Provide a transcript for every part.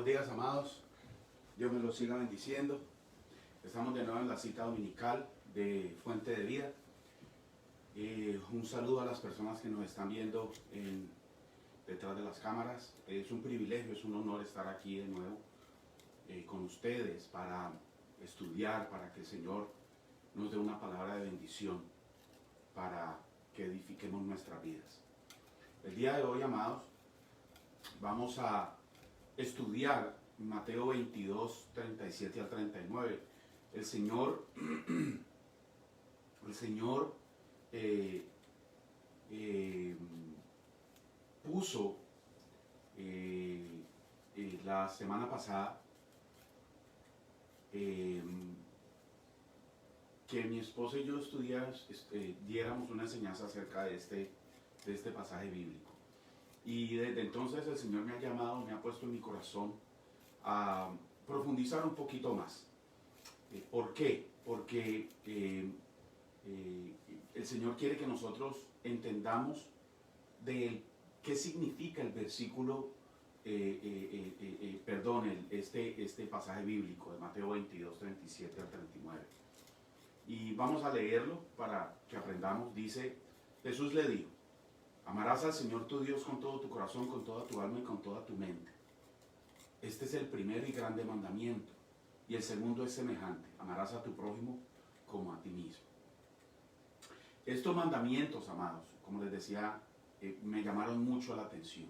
Buenos días, amados. Dios me los siga bendiciendo. Estamos de nuevo en la cita dominical de Fuente de Vida. Un saludo a las personas que nos están viendo detrás de las cámaras. Es un privilegio, es un honor estar aquí de nuevo con ustedes para estudiar, para que el Señor nos dé una palabra de bendición, para que edifiquemos nuestras vidas. El día de hoy, amados, vamos a estudiar Mateo 22, 37 al 39. El Señor puso la semana pasada que mi esposa y yo diéramos una enseñanza acerca de este pasaje bíblico. Y desde entonces el Señor me ha llamado, me ha puesto en mi corazón a profundizar un poquito más. ¿Por qué? Porque el Señor quiere que nosotros entendamos de qué significa el versículo, este pasaje bíblico de Mateo 22, 37 al 39. Y vamos a leerlo para que aprendamos. Dice, Jesús le dijo: amarás al Señor tu Dios con todo tu corazón, con toda tu alma y con toda tu mente. Este es el primer y grande mandamiento. Y el segundo es semejante: amarás a tu prójimo como a ti mismo. Estos mandamientos, amados, como les decía, me llamaron mucho la atención.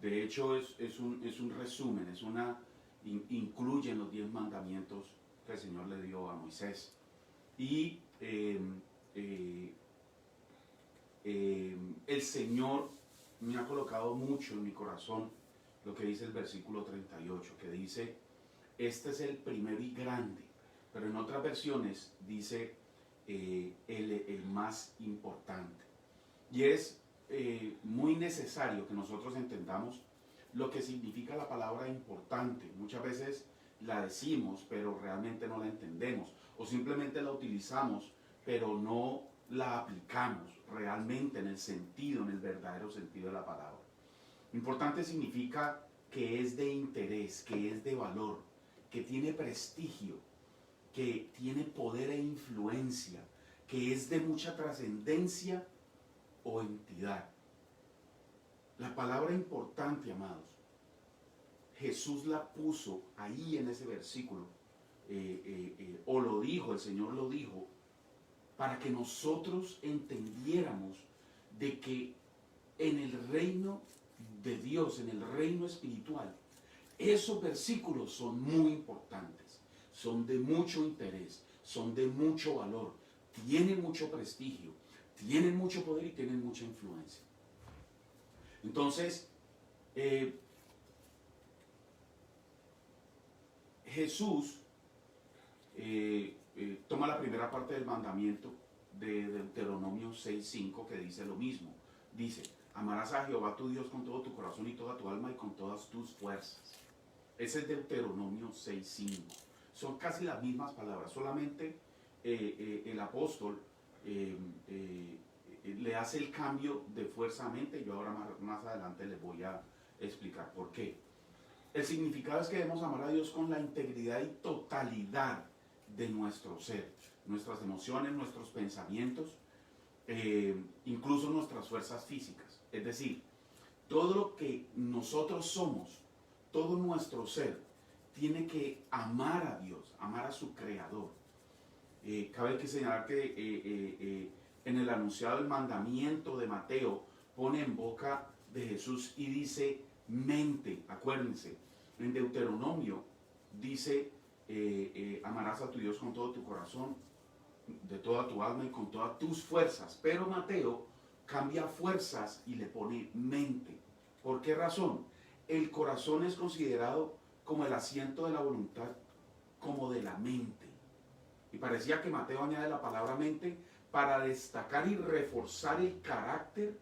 De hecho, es un resumen, incluyen los 10 mandamientos que el Señor le dio a Moisés. Y el Señor me ha colocado mucho en mi corazón lo que dice el versículo 38, que dice: este es el primero y grande, pero en otras versiones dice el más importante. Y es muy necesario que nosotros entendamos lo que significa la palabra importante. Muchas veces la decimos, pero realmente no la entendemos, o simplemente la utilizamos, pero no la aplicamos realmente en el verdadero sentido de la palabra. Importante significa que es de interés, que es de valor, que tiene prestigio, que tiene poder e influencia, que es de mucha trascendencia o entidad. La palabra importante, amados, Jesús la puso ahí en ese versículo, o lo dijo, el Señor lo dijo, para que nosotros entendiéramos de que en el reino de Dios, en el reino espiritual, esos versículos son muy importantes, son de mucho interés, son de mucho valor, tienen mucho prestigio, tienen mucho poder y tienen mucha influencia. Entonces, Jesús toma la primera parte del mandamiento de Deuteronomio 6:5, que dice lo mismo. Dice: amarás a Jehová tu Dios con todo tu corazón y toda tu alma y con todas tus fuerzas. Ese es Deuteronomio 6:5. Son casi las mismas palabras, solamente el apóstol le hace el cambio de fuerza a mente. Yo ahora más adelante les voy a explicar por qué. El significado es que debemos amar a Dios con la integridad y totalidad de nuestro ser, nuestras emociones, nuestros pensamientos, incluso nuestras fuerzas físicas. Es decir, todo lo que nosotros somos, todo nuestro ser, tiene que amar a Dios, amar a su Creador. Cabe que señalar que en el anunciado el mandamiento de Mateo pone en boca de Jesús y dice mente. Acuérdense, en Deuteronomio dice amarás a tu Dios con todo tu corazón, de toda tu alma y con todas tus fuerzas. Pero Mateo cambia fuerzas y le pone mente. ¿Por qué razón? El corazón es considerado como el asiento de la voluntad, como de la mente. Y parecía que Mateo añade la palabra mente para destacar y reforzar el carácter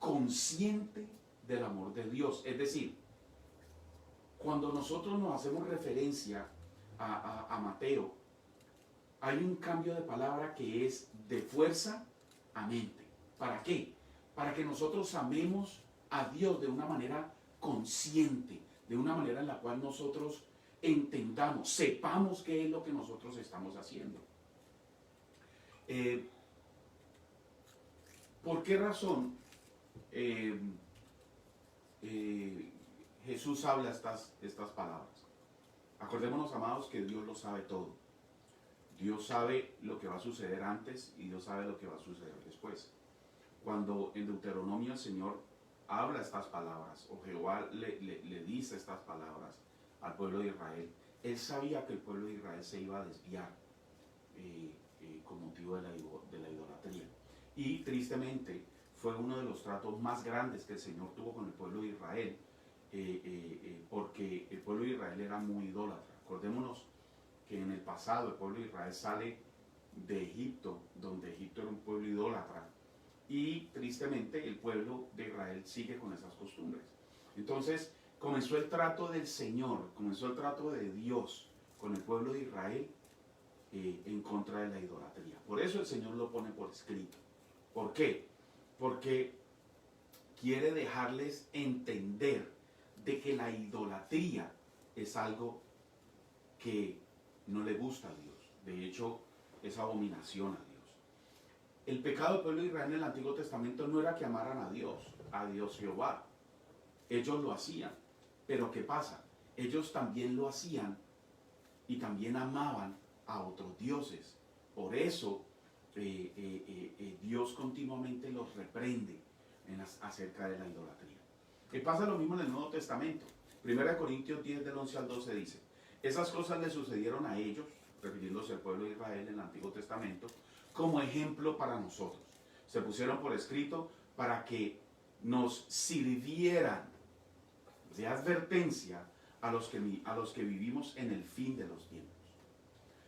consciente del amor de Dios. Es decir, cuando nosotros nos hacemos referencia a Mateo, hay un cambio de palabra que es de fuerza a mente. ¿Para qué? Para que nosotros amemos a Dios de una manera consciente, de una manera en la cual nosotros entendamos, sepamos qué es lo que nosotros estamos haciendo. ¿Por qué razón Jesús habla estas palabras? Acordémonos, amados, que Dios lo sabe todo. Dios sabe lo que va a suceder antes y Dios sabe lo que va a suceder después. Cuando en Deuteronomio el Señor habla estas palabras, o Jehová le dice estas palabras al pueblo de Israel, Él sabía que el pueblo de Israel se iba a desviar con motivo de la idolatría. Y tristemente fue uno de los tratos más grandes que el Señor tuvo con el pueblo de Israel, porque el pueblo de Israel era muy idólatra. Acordémonos que en el pasado el pueblo de Israel sale de Egipto, donde Egipto era un pueblo idólatra, y tristemente el pueblo de Israel sigue con esas costumbres. Entonces comenzó el trato del Señor, comenzó el trato de Dios con el pueblo de Israel en contra de la idolatría. Por eso el Señor lo pone por escrito. ¿Por qué? Porque quiere dejarles entender de que la idolatría es algo que no le gusta a Dios. De hecho, es abominación a Dios. El pecado del pueblo de Israel en el Antiguo Testamento no era que amaran a Dios Jehová. Ellos lo hacían. Pero ¿qué pasa? Ellos también lo hacían y también amaban a otros dioses. Por eso Dios continuamente los reprende acerca de la idolatría. Y pasa lo mismo en el Nuevo Testamento. 1 Corintios 10 del 11 al 12 dice: esas cosas le sucedieron a ellos, refiriéndose al pueblo de Israel en el Antiguo Testamento, como ejemplo para nosotros. Se pusieron por escrito para que nos sirvieran de advertencia a los que vivimos en el fin de los tiempos.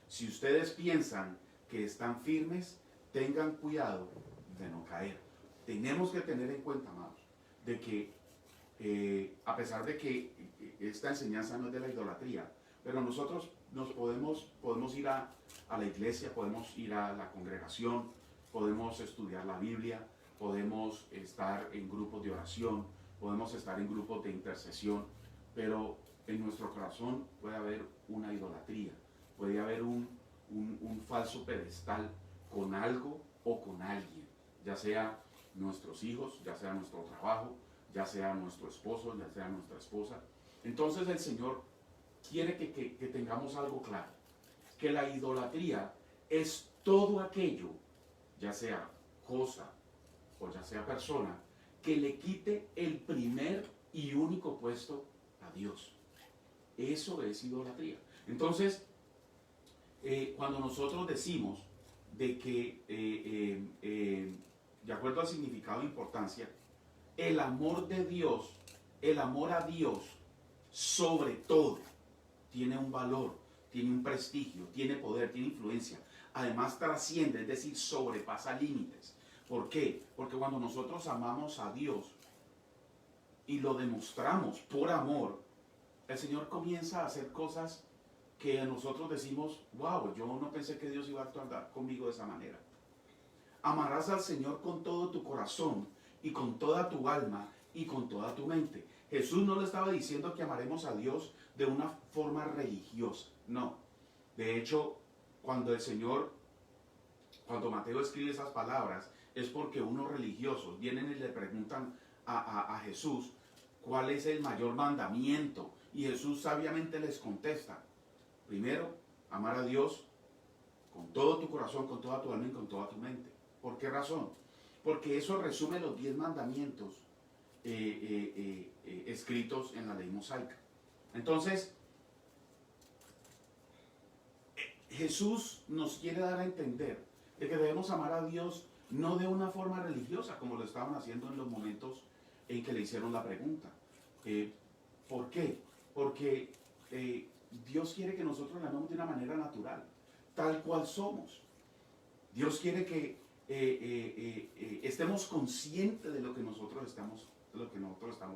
Si ustedes piensan que están firmes, tengan cuidado de no caer. Tenemos que tener en cuenta, amados, de que a pesar de que esta enseñanza no es de la idolatría, pero nosotros podemos ir a la iglesia, podemos ir a la congregación, podemos estudiar la Biblia, podemos estar en grupos de oración, podemos estar en grupos de intercesión, pero en nuestro corazón puede haber una idolatría, puede haber un falso pedestal con algo o con alguien, ya sea nuestros hijos, ya sea nuestro trabajo, ya sea nuestro esposo, ya sea nuestra esposa. Entonces el Señor quiere que tengamos algo claro, que la idolatría es todo aquello, ya sea cosa o ya sea persona, que le quite el primer y único puesto a Dios. Eso es idolatría. Entonces, cuando nosotros decimos de que, de acuerdo al significado e importancia, el amor de Dios, el amor a Dios, sobre todo, tiene un valor, tiene un prestigio, tiene poder, tiene influencia. Además trasciende, es decir, sobrepasa límites. ¿Por qué? Porque cuando nosotros amamos a Dios y lo demostramos por amor, el Señor comienza a hacer cosas que nosotros decimos: wow, yo no pensé que Dios iba a actuar conmigo de esa manera. Amarás al Señor con todo tu corazón y con toda tu alma y con toda tu mente. Jesús no le estaba diciendo que amaremos a Dios de una forma religiosa, no. De hecho, cuando Mateo escribe esas palabras, es porque unos religiosos vienen y le preguntan a Jesús cuál es el mayor mandamiento, y Jesús sabiamente les contesta: primero, amar a Dios con todo tu corazón, con toda tu alma y con toda tu mente. ¿Por qué razón? Porque eso resume los 10 mandamientos escritos en la ley mosaica. Entonces, Jesús nos quiere dar a entender de que debemos amar a Dios no de una forma religiosa, como lo estaban haciendo en los momentos en que le hicieron la pregunta. ¿Por qué? Porque Dios quiere que nosotros le amemos de una manera natural, tal cual somos. Dios quiere que estemos conscientes de lo que nosotros estamos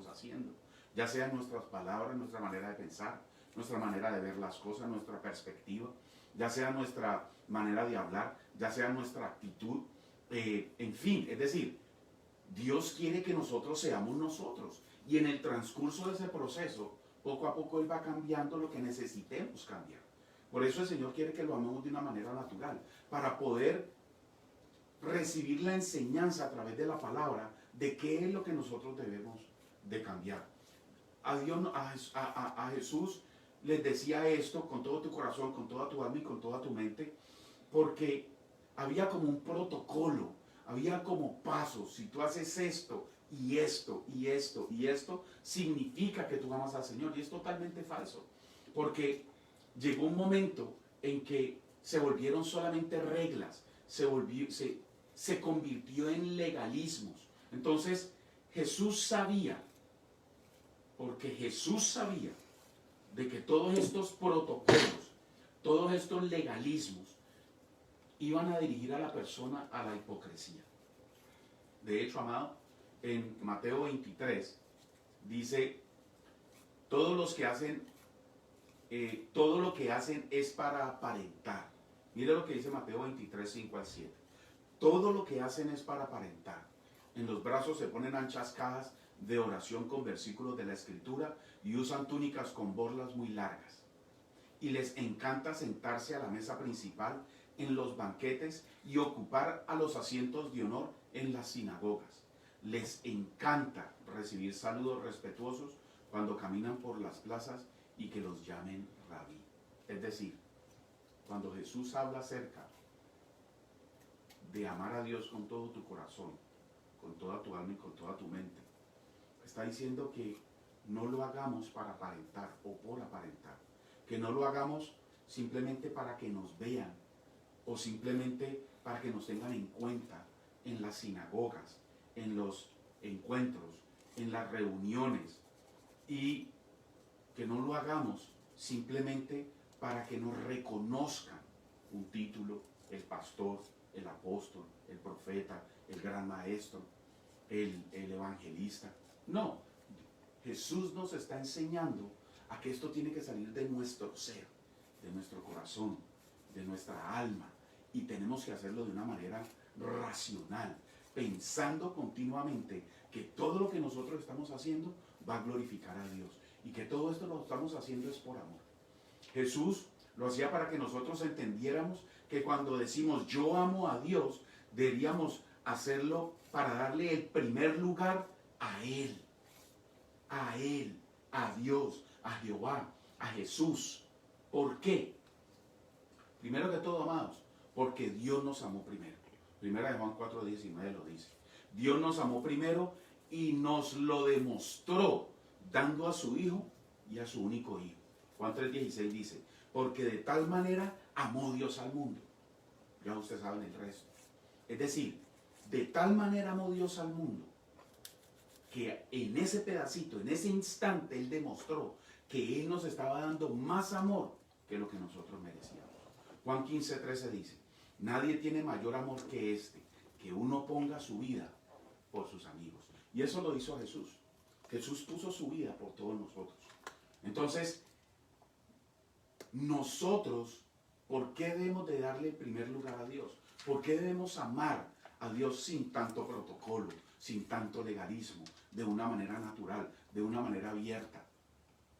haciendo, ya sea nuestras palabras, nuestra manera de pensar, nuestra manera de ver las cosas, nuestra perspectiva, ya sea nuestra manera de hablar, ya sea nuestra actitud, en fin, es decir, Dios quiere que nosotros seamos nosotros, y en el transcurso de ese proceso poco a poco Él va cambiando lo que necesitemos cambiar. Por eso el Señor quiere que lo amemos de una manera natural, para poder recibir la enseñanza a través de la palabra de qué es lo que nosotros debemos de cambiar. A Jesús les decía esto con todo tu corazón, con toda tu alma y con toda tu mente, porque había como un protocolo, había como pasos. Si tú haces esto y esto y esto y esto, significa que tú amas al Señor. Y es totalmente falso, porque llegó un momento en que se volvieron solamente reglas, se convirtió en legalismos. Entonces Jesús sabía, porque Jesús sabía de que todos estos protocolos, todos estos legalismos iban a dirigir a la persona a la hipocresía. De hecho, amado, en Mateo 23 dice, todos los que hacen, todo lo que hacen es para aparentar. Mire lo que dice Mateo 23, 5 al 7. Todo lo que hacen es para aparentar. En los brazos se ponen anchas cajas de oración con versículos de la Escritura y usan túnicas con borlas muy largas. Y les encanta sentarse a la mesa principal en los banquetes y ocupar a los asientos de honor en las sinagogas. Les encanta recibir saludos respetuosos cuando caminan por las plazas y que los llamen rabí. Es decir, cuando Jesús habla acerca de amar a Dios con todo tu corazón, con toda tu alma y con toda tu mente, está diciendo que no lo hagamos para aparentar o por aparentar, que no lo hagamos simplemente para que nos vean o simplemente para que nos tengan en cuenta en las sinagogas, en los encuentros, en las reuniones, y que no lo hagamos simplemente para que nos reconozcan un título, el pastor, el apóstol, el profeta, el gran maestro, el evangelista. No, Jesús nos está enseñando a que esto tiene que salir de nuestro ser, de nuestro corazón, de nuestra alma, y tenemos que hacerlo de una manera racional, pensando continuamente que todo lo que nosotros estamos haciendo va a glorificar a Dios y que todo esto lo estamos haciendo es por amor. Jesús lo hacía para que nosotros entendiéramos que cuando decimos yo amo a Dios, deberíamos hacerlo para darle el primer lugar a Él, a Dios, a Jehová, a Jesús. ¿Por qué? Primero que todo, amados, porque Dios nos amó primero. Primera de Juan 4:19 lo dice. Dios nos amó primero y nos lo demostró dando a su Hijo y a su único Hijo. Juan 3:16 dice, porque de tal manera amó Dios al mundo. Ya ustedes saben el resto. Es decir, de tal manera amó Dios al mundo que en ese pedacito, en ese instante, Él demostró que Él nos estaba dando más amor que lo que nosotros merecíamos. Juan 15:13 dice, nadie tiene mayor amor que este, que uno ponga su vida por sus amigos. Y eso lo hizo Jesús. Jesús puso su vida por todos nosotros. Entonces, nosotros, ¿por qué debemos de darle el primer lugar a Dios? ¿Por qué debemos amar a Dios sin tanto protocolo, sin tanto legalismo, de una manera natural, de una manera abierta?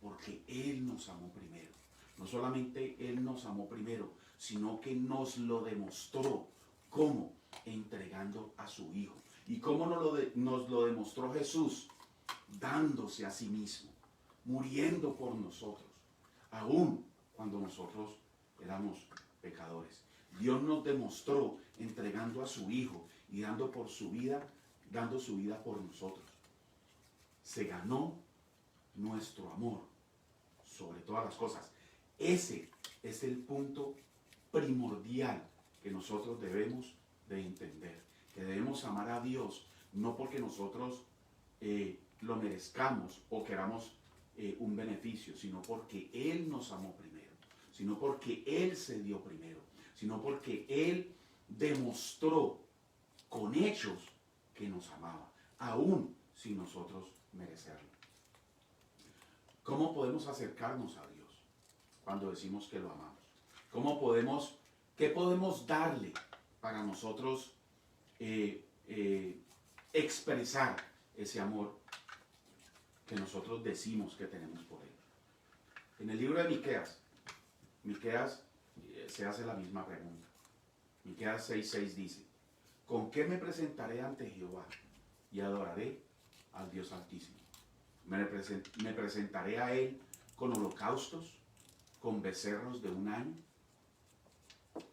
Porque Él nos amó primero. No solamente Él nos amó primero, sino que nos lo demostró. ¿Cómo? Entregando a su Hijo. ¿Y cómo nos lo demostró Jesús? Dándose a sí mismo, muriendo por nosotros, aún cuando nosotros éramos pecadores. Dios nos demostró entregando a su Hijo y dando su vida por nosotros. Se ganó nuestro amor sobre todas las cosas. Ese es el punto primordial que nosotros debemos de entender, que debemos amar a Dios no porque nosotros lo merezcamos o queramos un beneficio, sino porque Él nos amó primero, sino porque Él se dio primero, sino porque Él demostró con hechos que nos amaba, aún sin nosotros merecerlo. ¿Cómo podemos acercarnos a Dios cuando decimos que lo amamos? ¿Qué podemos darle para nosotros expresar ese amor que nosotros decimos que tenemos por Él? En el libro de Miqueas se hace la misma pregunta. Miqueas 6:6 dice: ¿con qué me presentaré ante Jehová y adoraré al Dios Altísimo? Me presentaré a Él con holocaustos, con becerros de un año.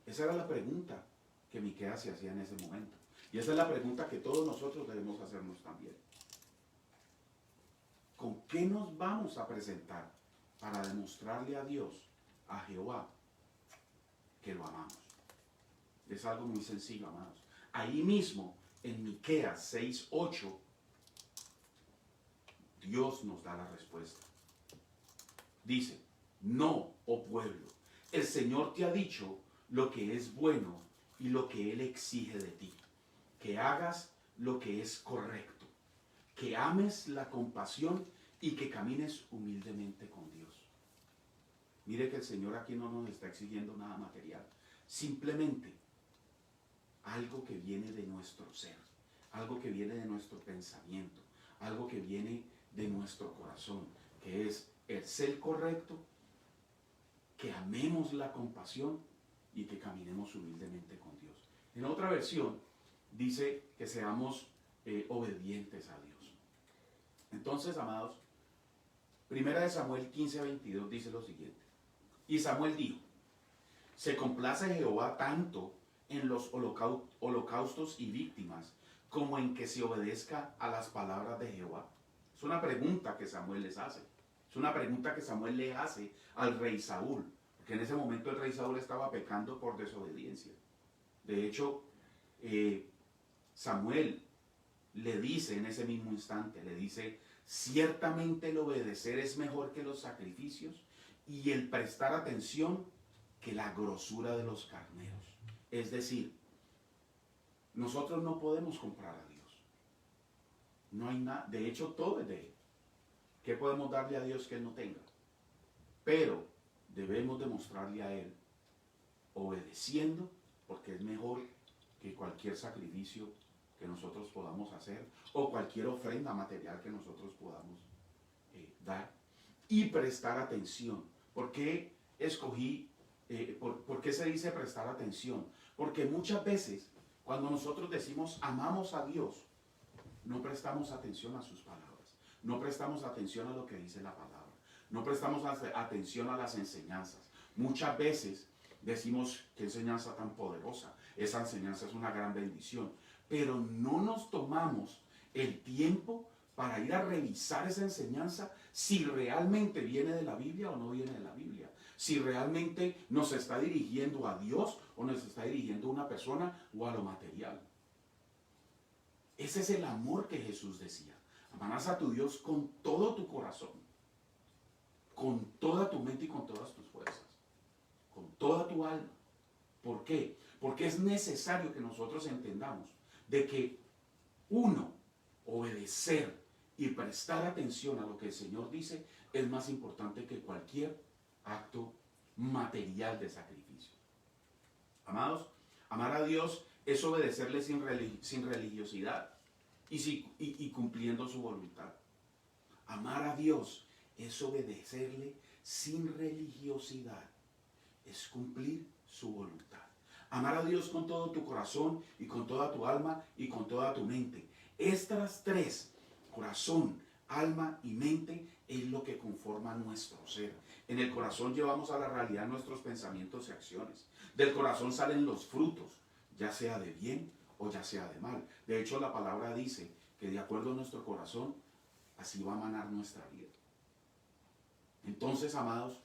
Esa era la pregunta que Miqueas se hacía en ese momento. Y esa es la pregunta que todos nosotros debemos hacernos también. ¿Con qué nos vamos a presentar para demostrarle a Dios, a Jehová, que lo amamos? Es algo muy sencillo, amados. Ahí mismo, en Miqueas 6:8, Dios nos da la respuesta. Dice: no, oh pueblo, el Señor te ha dicho lo que es bueno y lo que Él exige de ti, que hagas lo que es correcto, que ames la compasión y que camines humildemente con Dios. Mire que el Señor aquí no nos está exigiendo nada material, simplemente algo que viene de nuestro ser, algo que viene de nuestro pensamiento, algo que viene de nuestro corazón, que es el ser correcto, que amemos la compasión y que caminemos humildemente con Dios. En otra versión dice que seamos obedientes a Dios. Entonces, amados, 1 Samuel 15:22 dice lo siguiente: y Samuel dijo: se complace Jehová tanto en los holocaustos y víctimas como en que se obedezca a las palabras de Jehová. Es una pregunta que Samuel les hace. Es una pregunta que Samuel le hace al rey Saúl, porque en ese momento el rey Saúl estaba pecando por desobediencia. De hecho, Samuel le dice en ese mismo instante, le dice: ciertamente el obedecer es mejor que los sacrificios y el prestar atención que la grosura de los carneros. Es decir, nosotros no podemos comprar a Dios. No hay nada, de hecho todo es de Él. ¿Qué podemos darle a Dios que Él no tenga? Pero debemos demostrarle a Él obedeciendo, porque es mejor que cualquier sacrificio que nosotros podamos hacer o cualquier ofrenda material que nosotros podamos dar, y prestar atención. ¿Por qué escogí, por qué se dice prestar atención? Porque muchas veces cuando nosotros decimos amamos a Dios, no prestamos atención a sus palabras, no prestamos atención a lo que dice la palabra, no prestamos atención a las enseñanzas. Muchas veces decimos: qué enseñanza tan poderosa, esa enseñanza es una gran bendición, pero no nos tomamos el tiempo para ir a revisar esa enseñanza, si realmente viene de la Biblia o no viene de la Biblia, si realmente nos está dirigiendo a Dios o nos está dirigiendo a una persona o a lo material. Ese es el amor que Jesús decía: amarás a tu Dios con todo tu corazón, con toda tu mente y con todas tus fuerzas, con toda tu alma. ¿Por qué? Porque es necesario que nosotros entendamos de que obedecer y prestar atención a lo que el Señor dice es más importante que cualquier acto material de sacrificio. Amados, amar a Dios es obedecerle sin religiosidad y cumpliendo su voluntad. Amar a Dios es obedecerle sin religiosidad, es cumplir su voluntad. Amar a Dios con todo tu corazón y con toda tu alma y con toda tu mente. Estas tres, corazón, alma y mente, es lo que conforma nuestro ser. En el corazón llevamos a la realidad nuestros pensamientos y acciones. Del corazón salen los frutos, ya sea de bien o ya sea de mal. De hecho, la palabra dice que de acuerdo a nuestro corazón, así va a manar nuestra vida. Entonces, amados,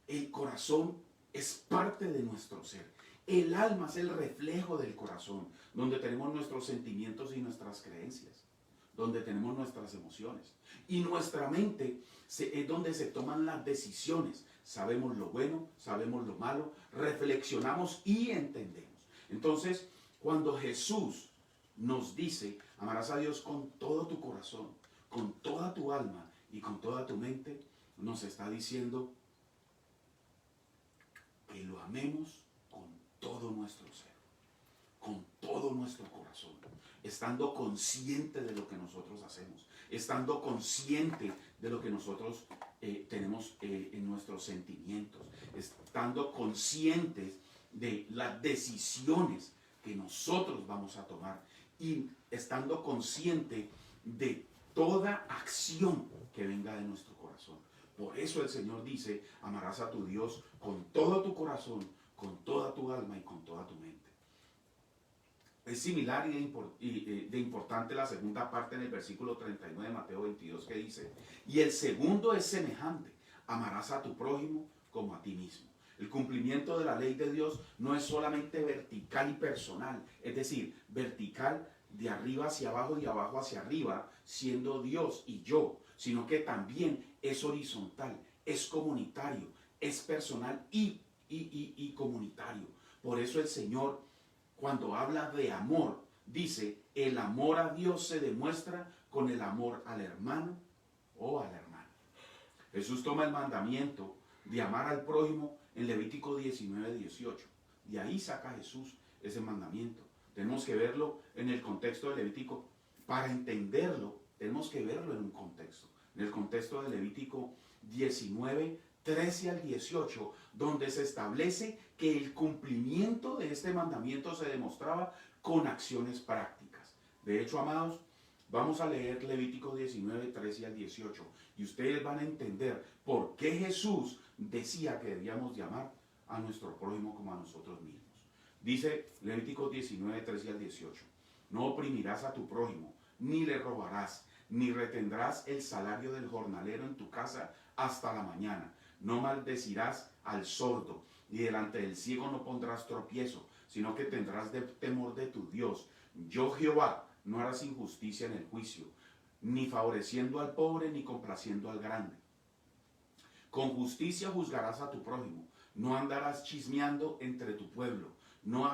el corazón es parte de nuestro ser. El alma es el reflejo del corazón, donde tenemos nuestros sentimientos y nuestras creencias, donde tenemos nuestras emociones. Y nuestra mente es donde se toman las decisiones. Sabemos lo bueno, sabemos lo malo, reflexionamos y entendemos. Entonces, cuando Jesús nos dice: amarás a Dios con todo tu corazón, con toda tu alma y con toda tu mente, nos está diciendo que lo amemos con todo nuestro ser, con todo nuestro corazón, estando consciente de lo que nosotros hacemos, estando consciente de lo que nosotros tenemos en nuestros sentimientos, estando conscientes de las decisiones que nosotros vamos a tomar y estando consciente de toda acción que venga de nuestro corazón. Por eso el Señor dice, amarás a tu Dios con todo tu corazón, con toda tu alma y con toda tu mente. Es similar y de importante la segunda parte en el versículo 39 de Mateo 22 que dice, y el segundo es semejante, amarás a tu prójimo como a ti mismo. El cumplimiento de la ley de Dios no es solamente vertical y personal, es decir, vertical de arriba hacia abajo y abajo hacia arriba, siendo Dios y yo, sino que también es horizontal, es comunitario, es personal y comunitario. Por eso el Señor, cuando habla de amor, dice, el amor a Dios se demuestra con el amor al hermano o a la hermana. Jesús toma el mandamiento de amar al prójimo en Levítico 19:18. De ahí saca Jesús ese mandamiento. Tenemos que verlo en el contexto de Levítico. Para entenderlo, tenemos que verlo en un contexto. En el contexto de Levítico 19:13 al 18, donde se establece que el cumplimiento de este mandamiento se demostraba con acciones prácticas. De hecho, amados, vamos a leer Levítico 19:13 al 18 y ustedes van a entender por qué Jesús decía que debíamos de amar a nuestro prójimo como a nosotros mismos. Dice Levítico 19:13 al 18, no oprimirás a tu prójimo, ni le robarás, ni retendrás el salario del jornalero en tu casa hasta la mañana. No maldecirás al sordo, y delante del ciego no pondrás tropiezo, sino que tendrás temor de tu Dios. Yo, Jehová, no harás injusticia en el juicio, ni favoreciendo al pobre, ni complaciendo al grande. Con justicia juzgarás a tu prójimo, no andarás chismeando entre tu pueblo, no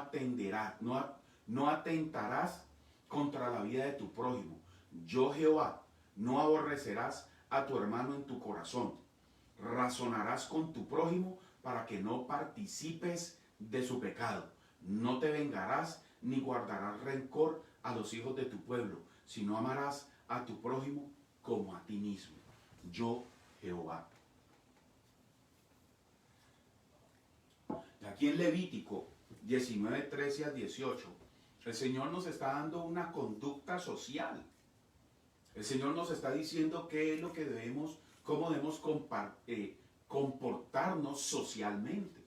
atentarás contra la vida de tu prójimo. Yo, Jehová, no aborrecerás a tu hermano en tu corazón. Razonarás con tu prójimo para que no participes de su pecado. No te vengarás ni guardarás rencor a los hijos de tu pueblo, sino amarás a tu prójimo como a ti mismo. Yo, Jehová. Aquí en Levítico 19:13 al 18, el Señor nos está dando una conducta social. El Señor nos está diciendo qué es lo que debemos, cómo debemos comportarnos socialmente.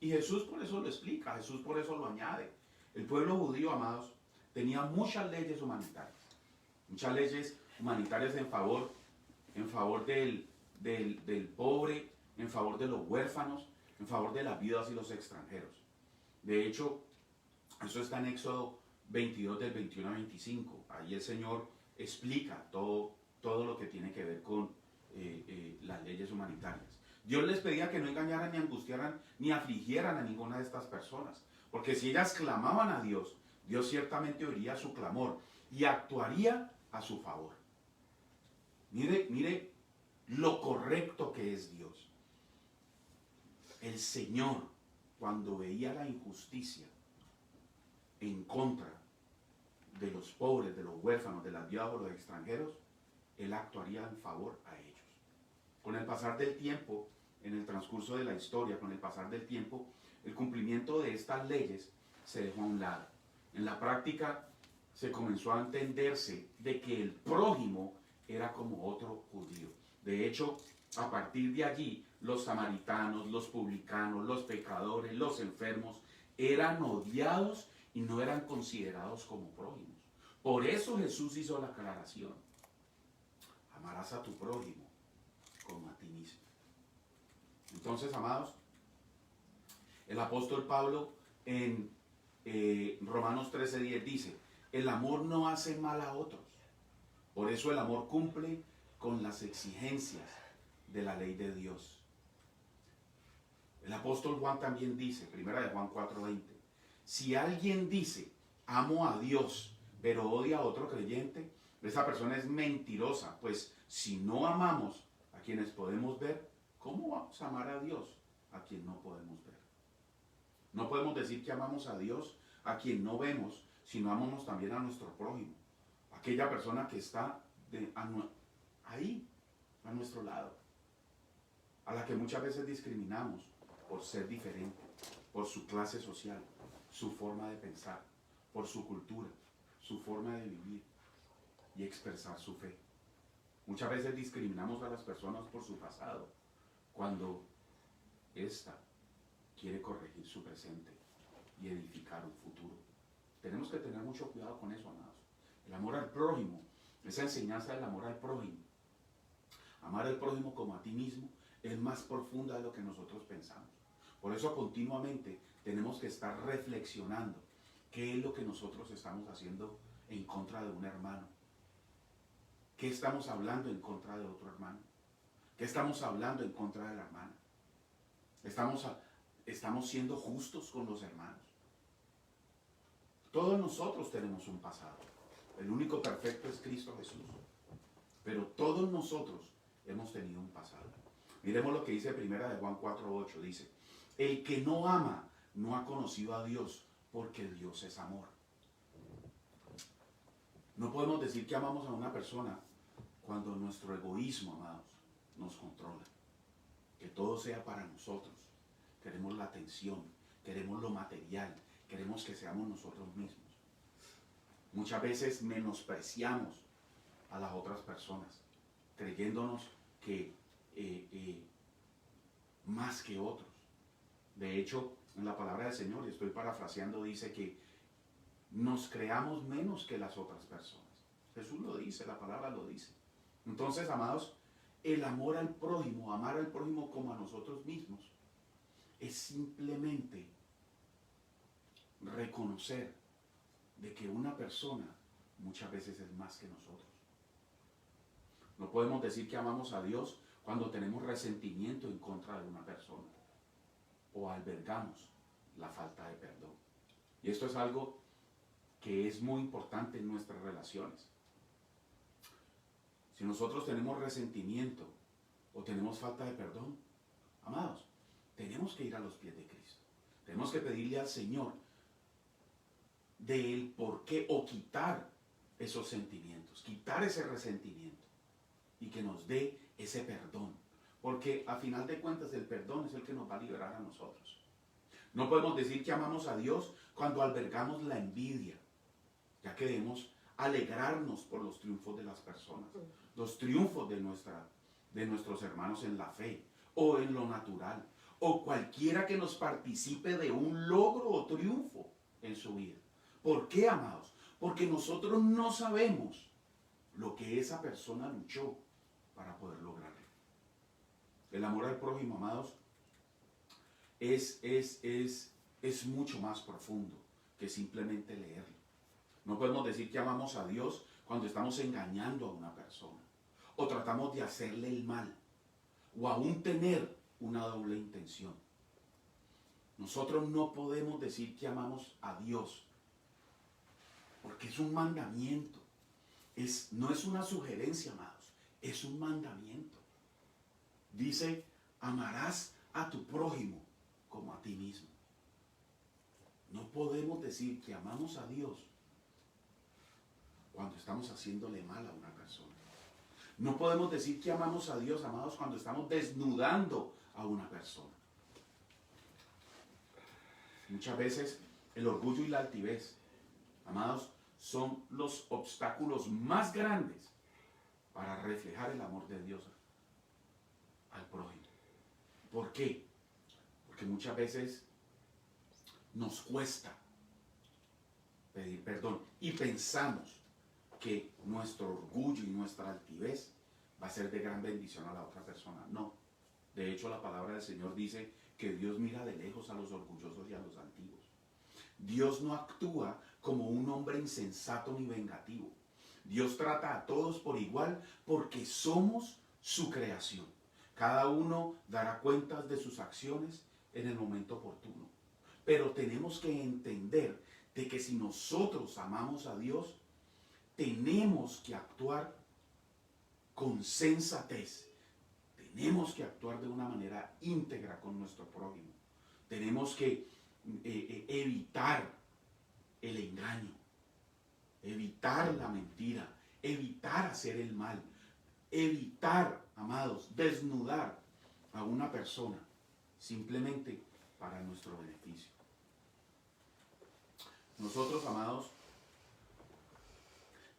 Y Jesús por eso lo explica, Jesús por eso lo añade. El pueblo judío, amados, tenía muchas leyes humanitarias. Muchas leyes humanitarias en favor del pobre, en favor de los huérfanos, en favor de las viudas y los extranjeros. De hecho, eso está en Éxodo 22 del 21 al 25. Ahí el Señor explica todo lo que tiene que ver con las leyes humanitarias. Dios les pedía que no engañaran, ni angustiaran, ni afligieran a ninguna de estas personas. Porque si ellas clamaban a Dios, Dios ciertamente oiría su clamor y actuaría a su favor. Mire lo correcto que es Dios. El Señor, cuando veía la injusticia en contra de los pobres, de los huérfanos, de las viudas o los extranjeros, Él actuaría en favor a ellos. Con el pasar del tiempo, en el transcurso de la historia, con el pasar del tiempo, el cumplimiento de estas leyes se dejó a un lado. En la práctica se comenzó a entenderse de que el prójimo era como otro judío. De hecho, a partir de allí, los samaritanos, los publicanos, los pecadores, los enfermos, eran odiados y no eran considerados como prójimos. Por eso Jesús hizo la aclaración. Amarás a tu prójimo como a ti mismo. Entonces, amados, el apóstol Pablo en Romanos 13:10 dice, el amor no hace mal a otros. Por eso el amor cumple con las exigencias de la ley de Dios. El apóstol Juan también dice, primera de Juan 4:20, si alguien dice, amo a Dios, pero odia a otro creyente, esa persona es mentirosa, pues si no amamos a quienes podemos ver, ¿cómo vamos a amar a Dios a quien no podemos ver? No podemos decir que amamos a Dios a quien no vemos, sino amamos también a nuestro prójimo, aquella persona que está ahí, a nuestro lado. a la que muchas veces discriminamos por ser diferente, por su clase social, su forma de pensar, por su cultura, su forma de vivir y expresar su fe. Muchas veces discriminamos a las personas por su pasado, cuando ésta quiere corregir su presente y edificar un futuro. Tenemos que tener mucho cuidado con eso, amados. El amor al prójimo, esa enseñanza del amor al prójimo, amar al prójimo como a ti mismo, es más profunda de lo que nosotros pensamos. Por eso continuamente tenemos que estar reflexionando qué es lo que nosotros estamos haciendo en contra de un hermano. ¿Qué estamos hablando en contra de otro hermano? ¿Qué estamos hablando en contra de la hermana? ¿Estamos siendo justos con los hermanos? Todos nosotros tenemos un pasado. El único perfecto es Cristo Jesús. Pero todos nosotros hemos tenido un pasado. Miremos lo que dice primera de Juan 4:8. Dice, el que no ama no ha conocido a Dios, porque Dios es amor. No podemos decir que amamos a una persona cuando nuestro egoísmo, amados, nos controla. Que todo sea para nosotros. Queremos la atención, queremos lo material, queremos que seamos nosotros mismos. Muchas veces menospreciamos a las otras personas, creyéndonos que más que otros. De hecho, en la palabra del Señor, y estoy parafraseando, dice que nos creamos menos que las otras personas. Jesús lo dice, la palabra lo dice. Entonces, amados, el amor al prójimo, amar al prójimo como a nosotros mismos, es simplemente reconocer de que una persona muchas veces es más que nosotros. No podemos decir que amamos a Dios cuando tenemos resentimiento en contra de una persona o albergamos la falta de perdón. Y esto es algo que es muy importante en nuestras relaciones. Si nosotros tenemos resentimiento o tenemos falta de perdón, amados, tenemos que ir a los pies de Cristo. Tenemos que pedirle al Señor del por qué o quitar esos sentimientos, quitar ese resentimiento y que nos dé ese perdón. Porque a final de cuentas el perdón es el que nos va a liberar a nosotros. No podemos decir que amamos a Dios cuando albergamos la envidia, ya que debemos alegrarnos por los triunfos de las personas, los triunfos de nuestros hermanos en la fe o en lo natural, o cualquiera que nos participe de un logro o triunfo en su vida. ¿Por qué, amados? Porque nosotros no sabemos lo que esa persona luchó para poder lograrlo. El amor al prójimo, amados, es mucho más profundo que simplemente leerlo. No podemos decir que amamos a Dios cuando estamos engañando a una persona, o tratamos de hacerle el mal, o aún tener una doble intención. Nosotros no podemos decir que amamos a Dios, porque es un mandamiento. No es una sugerencia, amados, es un mandamiento. Dice, amarás a tu prójimo como a ti mismo. No podemos decir que amamos a Dios cuando estamos haciéndole mal a una persona. No podemos decir que amamos a Dios, amados, cuando estamos desnudando a una persona. Muchas veces el orgullo y la altivez, amados, son los obstáculos más grandes para reflejar el amor de Dios al prójimo. ¿Por qué? Porque muchas veces nos cuesta pedir perdón y pensamos que nuestro orgullo y nuestra altivez va a ser de gran bendición a la otra persona. No. De hecho, la palabra del Señor dice que Dios mira de lejos a los orgullosos y a los altivos. Dios no actúa como un hombre insensato ni vengativo. Dios trata a todos por igual porque somos su creación. Cada uno dará cuentas de sus acciones en el momento oportuno. Pero tenemos que entender de que si nosotros amamos a Dios, tenemos que actuar con sensatez. Tenemos que actuar de una manera íntegra con nuestro prójimo. Tenemos que evitar el engaño, evitar la mentira, evitar hacer el mal, evitar, amados, desnudar a una persona simplemente para nuestro beneficio. Nosotros, amados,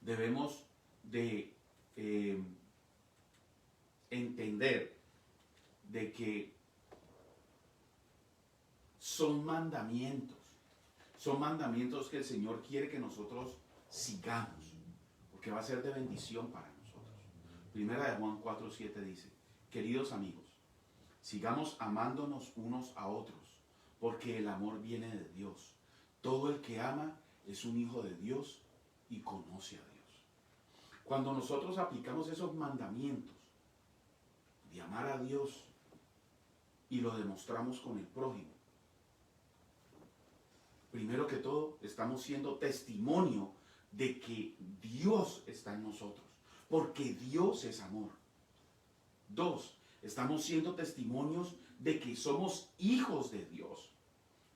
debemos de entender de que son mandamientos que el Señor quiere que nosotros sigamos, porque va a ser de bendición para nosotros. Primera de Juan 4:7 dice: queridos amigos, sigamos amándonos unos a otros, porque el amor viene de Dios. Todo el que ama es un hijo de Dios y conoce a Dios. Cuando nosotros aplicamos esos mandamientos de amar a Dios y lo demostramos con el prójimo, primero que todo, estamos siendo testimonio de que Dios está en nosotros, porque Dios es amor. 2, estamos siendo testimonios de que somos hijos de Dios.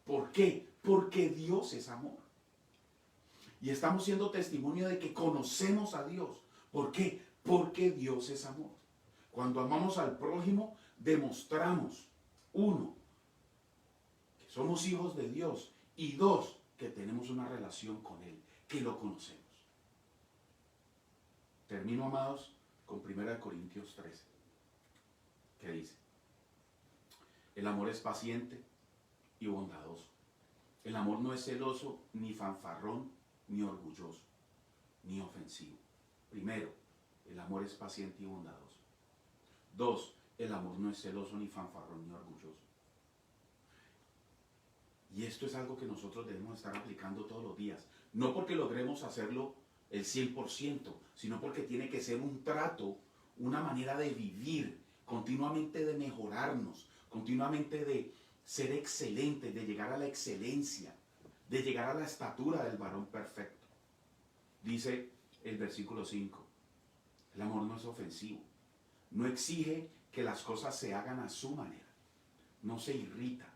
¿Por qué? Porque Dios es amor. Y estamos siendo testimonio de que conocemos a Dios. ¿Por qué? Porque Dios es amor. Cuando amamos al prójimo, demostramos, 1, que somos hijos de Dios, y 2, que tenemos una relación con Él, que lo conocemos. Termino, amados, con 1 Corintios 13, que dice: el amor es paciente y bondadoso. El amor no es celoso, ni fanfarrón, ni orgulloso, ni ofensivo. Primero, el amor es paciente y bondadoso. 2, el amor no es celoso, ni fanfarrón, ni orgulloso. Y esto es algo que nosotros debemos estar aplicando todos los días. No porque logremos hacerlo el 100%, sino porque tiene que ser un trato, una manera de vivir, continuamente de mejorarnos, continuamente de ser excelente, de llegar a la excelencia, de llegar a la estatura del varón perfecto. Dice el versículo 5, el amor no es ofensivo, no exige que las cosas se hagan a su manera, no se irrita,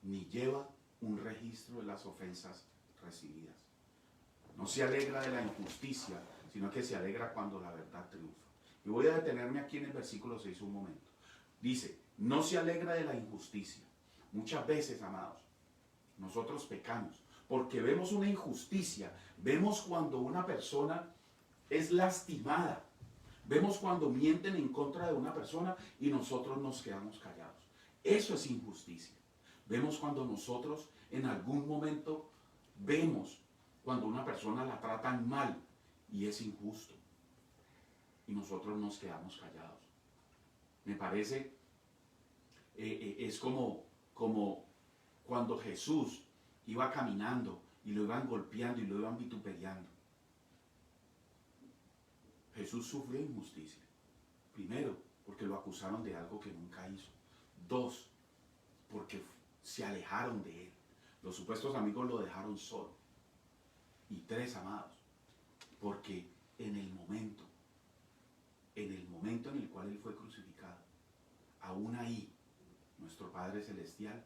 ni lleva un registro de las ofensas recibidas. No se alegra de la injusticia, sino que se alegra cuando la verdad triunfa. Y voy a detenerme aquí en el versículo 6 un momento. Dice, no se alegra de la injusticia. Muchas veces, amados, nosotros pecamos porque vemos una injusticia, vemos cuando una persona es lastimada, vemos cuando mienten en contra de una persona y nosotros nos quedamos callados. Eso es injusticia. Vemos cuando nosotros en algún momento vemos cuando una persona la tratan mal y es injusto y nosotros nos quedamos callados. Me parece, es como cuando Jesús iba caminando y lo iban golpeando y lo iban vituperiando. Jesús sufrió injusticia. Primero, porque lo acusaron de algo que nunca hizo. 2, porque se alejaron de él. Los supuestos amigos lo dejaron solo. Y 3, amados, porque en el momento en el cual él fue crucificado, aún ahí, nuestro Padre Celestial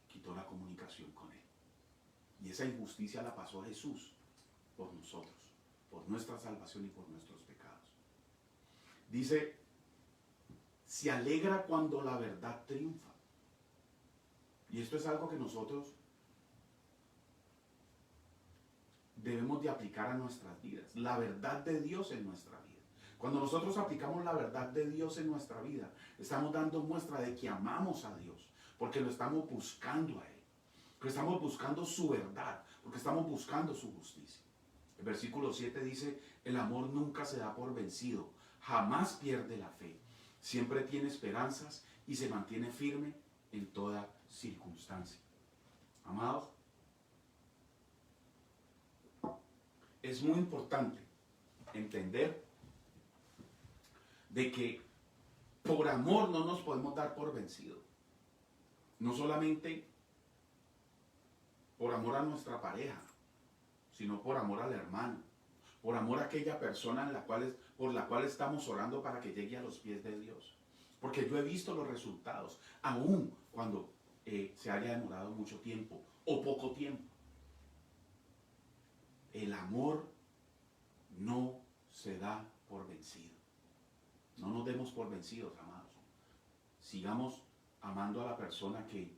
quitó la comunicación con él. Y esa injusticia la pasó Jesús por nosotros, por nuestra salvación y por nuestros pecados. Dice, se alegra cuando la verdad triunfa. Y esto es algo que nosotros debemos de aplicar a nuestras vidas. La verdad de Dios en nuestra vida. Cuando nosotros aplicamos la verdad de Dios en nuestra vida, estamos dando muestra de que amamos a Dios, porque lo estamos buscando a Él, porque estamos buscando su verdad, porque estamos buscando su justicia. El versículo 7 dice, el amor nunca se da por vencido, jamás pierde la fe, siempre tiene esperanzas y se mantiene firme en toda circunstancia. Amados, es muy importante entender de que por amor no nos podemos dar por vencido. No solamente por amor a nuestra pareja, sino por amor al hermano, por amor a aquella persona por la cual estamos orando para que llegue a los pies de Dios. Porque yo he visto los resultados, aun cuando se haya demorado mucho tiempo o poco tiempo. El amor no se da por vencido. No nos demos por vencidos, amados. sigamos amando a la persona que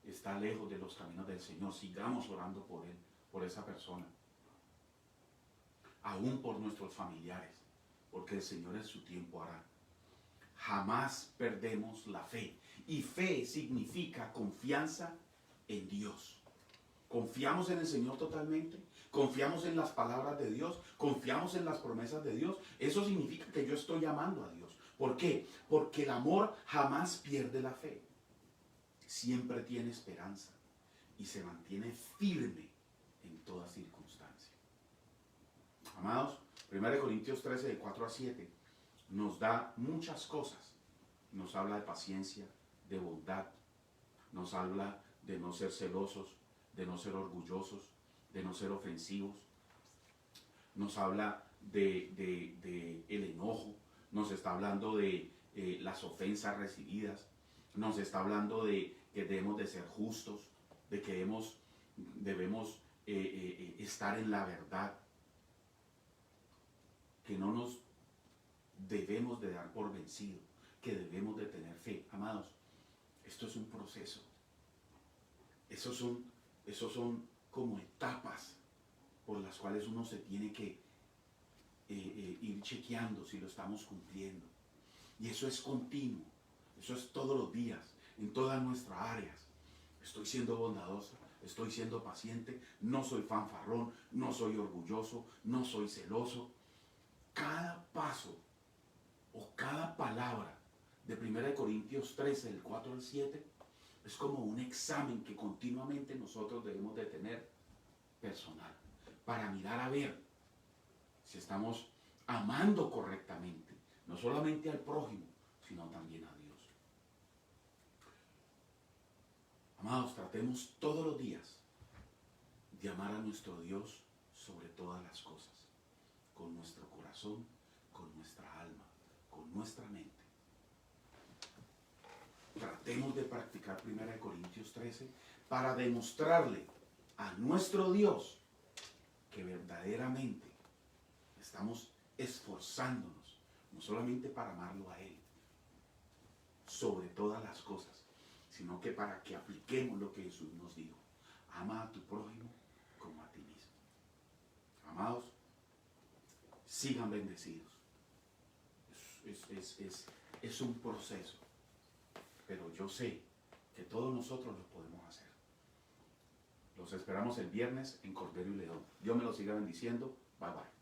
está lejos de los caminos del Señor. Sigamos orando por él, por esa persona. Aún por nuestros familiares, porque el Señor en su tiempo hará. Jamás perdemos la fe. Y fe significa confianza en Dios. Confiamos en el Señor totalmente. Confiamos en las palabras de Dios. Confiamos en las promesas de Dios. Eso significa que yo estoy amando a Dios. ¿Por qué? Porque el amor jamás pierde la fe. Siempre tiene esperanza y se mantiene firme en toda circunstancia. Amados, 1 Corintios 13, de 4 a 7, nos da muchas cosas. Nos habla de paciencia, de bondad. Nos habla de no ser celosos, de no ser orgullosos, de no ser ofensivos. Nos habla de el enojo. Nos está hablando de las ofensas recibidas. Nos está hablando de que debemos de ser justos, de que debemos estar en la verdad, que no nos debemos de dar por vencido, que debemos de tener fe. Amados, esto es un proceso. Esos son como etapas por las cuales uno se tiene que ir chequeando si lo estamos cumpliendo. Y eso es continuo, eso es todos los días, en todas nuestras áreas. Estoy siendo bondadoso, estoy siendo paciente, no soy fanfarrón, no soy orgulloso, no soy celoso. Cada paso o cada palabra de 1 Corintios 13, del 4 al 7, es como un examen que continuamente nosotros debemos de tener personal, para mirar a ver si estamos amando correctamente, no solamente al prójimo, sino también a Dios. Amados, tratemos todos los días de amar a nuestro Dios sobre todas las cosas, con nuestro corazón, con nuestra alma, con nuestra mente. Tratemos de practicar 1 Corintios 13 para demostrarle a nuestro Dios que verdaderamente estamos esforzándonos, no solamente para amarlo a Él, sobre todas las cosas, sino que para que apliquemos lo que Jesús nos dijo. Ama a tu prójimo como a ti mismo. Amados, sigan bendecidos. Es un proceso, pero yo sé que todos nosotros lo podemos hacer. Los esperamos el viernes en Cordero y León. Dios me los siga bendiciendo. Bye bye.